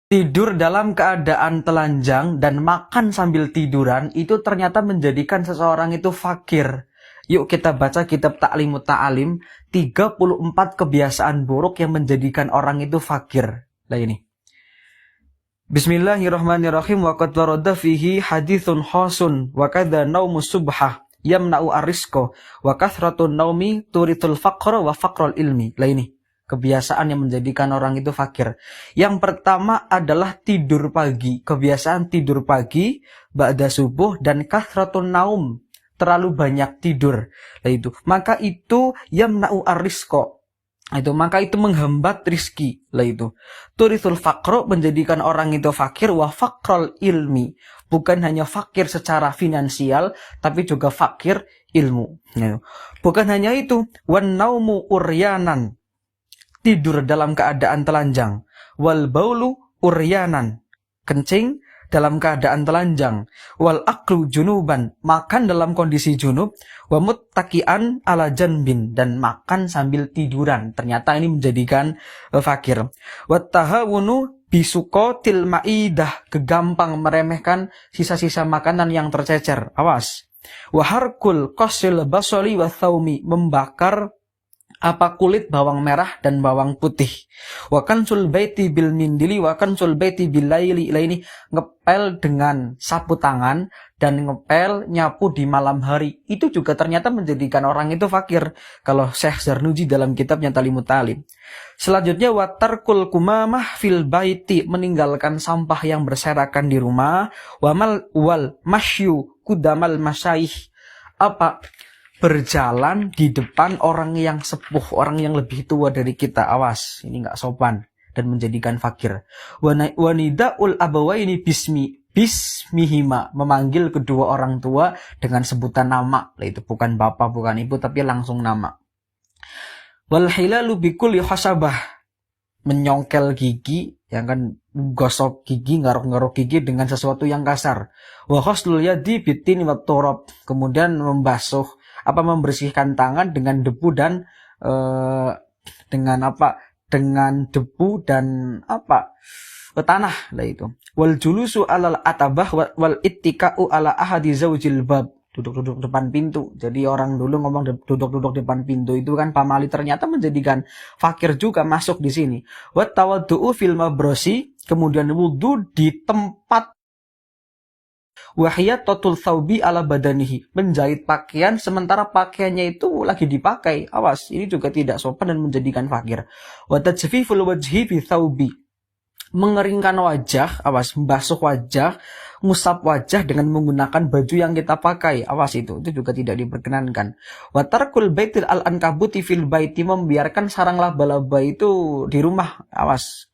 Tidur dalam keadaan telanjang dan makan sambil tiduran itu ternyata menjadikan seseorang itu fakir. Yuk kita baca kitab Ta'limut Ta'alim, 34 kebiasaan buruk yang menjadikan orang itu fakir. Lah ini. Bismillahirrahmanirrahim, wa qad warada fihi haditsun khasun wa kadza naumus subhah yamna'u ar-rizqa wa kathratun naumi turithul faqra wa faqrul ilmi. Lah ini kebiasaan yang menjadikan orang itu fakir. Yang pertama adalah tidur pagi. Kebiasaan tidur pagi, ba'da subuh, dan kathratun naum, terlalu banyak tidur. Nah itu, maka itu yamna'u ar-rizqa. Maka itu menghambat rizki. Lah itu, turithul faqro, menjadikan orang itu fakir, wa faqrul ilmi. Bukan hanya fakir secara finansial, tapi juga fakir ilmu. Bukan hanya itu, wan naumu uryanan, tidur dalam keadaan telanjang, wal baulu uryanan, kencing dalam keadaan telanjang, wal aklu junuban, makan dalam kondisi junub, wa muttaki'an ala janbin, dan makan sambil tiduran. Ternyata ini menjadikan fakir. Wa tahawunu bisuqatil ma'idah, kegampang meremehkan sisa-sisa makanan yang tercecer. Awas. Wa harkul qasil basali wa thaumi, membakar kulit bawang merah dan bawang putih. Wa kansul baiti bil mindili wa kansul baiti bil laili. Ini ngepel dengan sapu tangan dan ngepel nyapu di malam hari. Itu juga ternyata menjadikan orang itu fakir. Kalau Syekh Zarnuji dalam kitabnya Ta'limut Ta'alim. Selanjutnya wa tarkul kumamah fil baiti, meninggalkan sampah yang berserakan di rumah. Wa mal wal masyu kudamal masyayikh, berjalan di depan orang yang sepuh, orang yang lebih tua dari kita. Awas, ini nggak sopan dan menjadikan fakir. Wanidaul abawaini bismihima, memanggil kedua orang tua dengan sebutan nama. Itu bukan bapak, bukan ibu, tapi langsung nama. Wal hilalu bikulli hasabah, menyongkel gigi, yang kan gosok gigi, ngaruk-ngaruk gigi dengan sesuatu yang kasar. Wa ghuslul yadi bitini wat turab, kemudian membasuh membersihkan tangan dengan debu dan dengan debu dan tanah. Lah itu. Wal julusu alal atabah wal ittika'u ala ahadi zaujil bab, duduk-duduk depan pintu. Jadi orang dulu ngomong duduk-duduk depan pintu itu kan pamali, ternyata menjadikan fakir juga masuk di sini. Wa tawaddu'u fil mabrosi, kemudian wudu di tempat. Wahiyatatul thawbi ala badanihi, menjahit pakaian sementara pakaiannya itu lagi dipakai. Awas, ini juga tidak sopan dan menjadikan fakir. Wa tajfiful wajhi bi thawbi, mengeringkan wajah. Awas, membasuh wajah, ngusap wajah dengan menggunakan baju yang kita pakai. Awas, itu juga tidak diperkenankan. Wa tarkul baitil al-ankabuti fil baiti, membiarkan sarang laba-laba itu di rumah. Awas,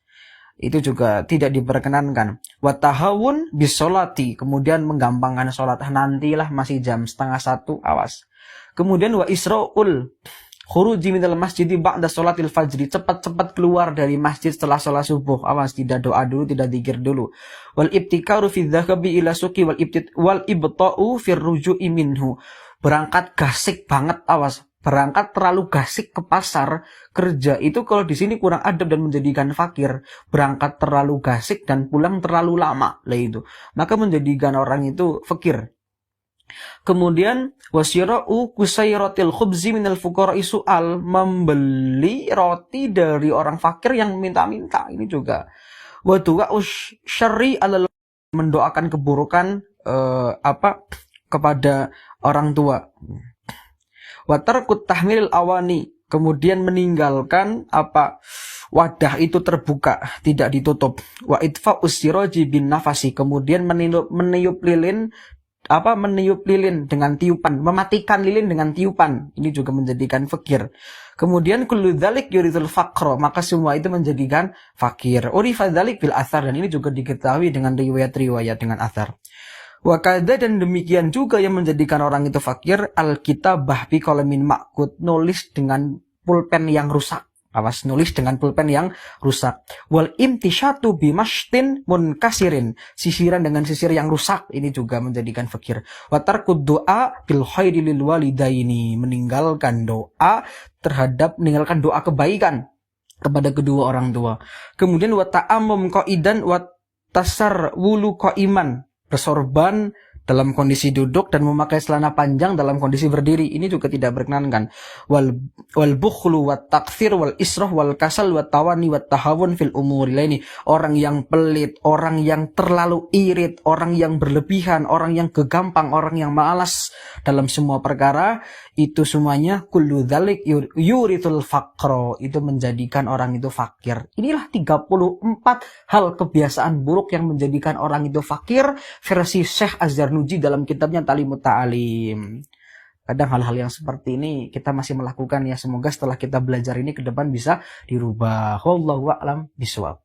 itu juga tidak diperkenankan. Wa tahawun bisolati, kemudian menggampangkan sholat. Nantilah masih jam 12:30, awas. Kemudian wa isra'ul khuruji minal masjidi ba'da sholatil fajri, cepat-cepat keluar dari masjid setelah sholat subuh. Awas, tidak doa dulu, tidak zikir dulu. Wal ibtikaru fi dhahabi ila suqi wal ibta'u fir ruju'i minhu, berangkat gasik banget. Awas, berangkat terlalu gasik ke pasar kerja itu kalau di sini kurang adab dan menjadikan fakir. Berangkat terlalu gasik dan pulang terlalu lama, lah itu, maka menjadikan orang itu fakir. Kemudian wasyira'u kusairatil khubzi minal fuqara'i su'al, membeli roti dari orang fakir yang minta-minta. Ini juga wa du'a'u syarri alal, mendoakan keburukan kepada orang tua. Wa tarkut tahmilil awani, kemudian meninggalkan wadah itu terbuka, tidak ditutup. Wa idfa'us siraji bin nafasi, kemudian meniup lilin dengan tiupan, mematikan lilin dengan tiupan. Ini juga menjadikan fakir. Kemudian kullu dzalik yuridul faqra, maka semua itu menjadikan fakir. Urifa dzalik bil athar, dan ini juga diketahui dengan riwayat-riwayat dengan athar. Wakada, dan demikian juga yang menjadikan orang itu fakir, al-kitabah bi qalamin ma'kud, nulis dengan pulpen yang rusak. Awas, nulis dengan pulpen yang rusak. Wal imtisyatu bi mashtin munkasirin, sisiran dengan sisir yang rusak. Ini juga menjadikan fakir. Wa tarkud doa bil khairi lil walidaini, meninggalkan doa kebaikan kepada kedua orang tua. Kemudian wa ta'ammum qaidan wa tasarwulu qaiman, bersorban dalam kondisi duduk dan memakai celana panjang dalam kondisi berdiri, ini juga tidak berkenankan. Wal bukhlu wat takfir wal israh wal kasal wat tawani wat tahawun fil umuri laini, orang yang pelit, orang yang terlalu irit, orang yang berlebihan, orang yang kegampang, orang yang malas dalam semua perkara, itu semuanya kullu dzalik yurithul faqra, itu menjadikan orang itu fakir. Inilah 34 hal kebiasaan buruk yang menjadikan orang itu fakir versi Syekh Az-Zarnuji dalam kitabnya Ta'limut Ta'alim. Kadang hal-hal yang seperti ini kita masih melakukan ya, semoga setelah kita belajar ini ke depan bisa dirubah. Wallahu a'lam bishawab.